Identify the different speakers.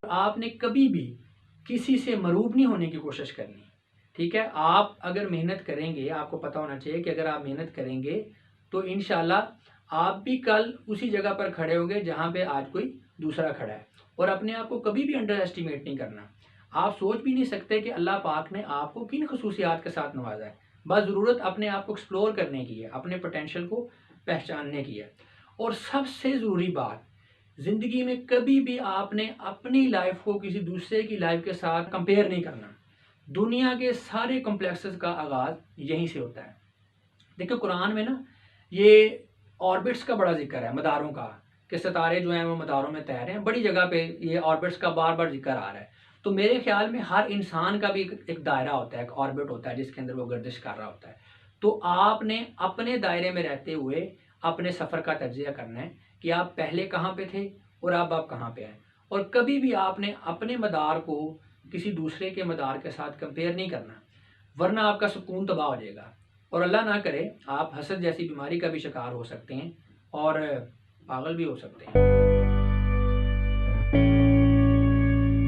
Speaker 1: آپ نے کبھی بھی کسی سے مروب نہیں ہونے کی کوشش کرنی، ٹھیک ہے؟ آپ اگر محنت کریں گے، آپ کو پتہ ہونا چاہیے کہ اگر آپ محنت کریں گے تو انشاءاللہ آپ بھی کل اسی جگہ پر کھڑے ہوں گے جہاں پہ آج کوئی دوسرا کھڑا ہے۔ اور اپنے آپ کو کبھی بھی انڈر ایسٹیمیٹ نہیں کرنا۔ آپ سوچ بھی نہیں سکتے کہ اللہ پاک نے آپ کو کن خصوصیات کے ساتھ نوازا ہے۔ بس ضرورت اپنے آپ کو ایکسپلور کرنے کی ہے، اپنے پوٹینشیل کو پہچاننے کی ہے۔ اور سب سے ضروری بات، زندگی میں کبھی بھی آپ نے اپنی لائف کو کسی دوسرے کی لائف کے ساتھ کمپیئر نہیں کرنا۔ دنیا کے سارے کمپلیکسز کا آغاز یہیں سے ہوتا ہے۔ دیکھو قرآن میں نا یہ آربٹس کا بڑا ذکر ہے، مداروں کا، کہ ستارے جو ہیں وہ مداروں میں تیر ہیں۔ بڑی جگہ پہ یہ آربٹس کا بار بار ذکر آ رہا ہے۔ تو میرے خیال میں ہر انسان کا بھی ایک دائرہ ہوتا ہے، ایک آربٹ ہوتا ہے جس کے اندر وہ گردش کر رہا ہوتا ہے۔ تو آپ نے اپنے دائرے میں رہتے ہوئے اپنے سفر کا تجزیہ کرنا ہے کہ آپ پہلے کہاں پہ تھے اور اب آپ کہاں پہ ہیں۔ اور کبھی بھی آپ نے اپنے مدار کو کسی دوسرے کے مدار کے ساتھ کمپیئر نہیں کرنا، ورنہ آپ کا سکون تباہ ہو جائے گا، اور اللہ نہ کرے آپ حسد جیسی بیماری کا بھی شکار ہو سکتے ہیں اور پاگل بھی ہو سکتے ہیں۔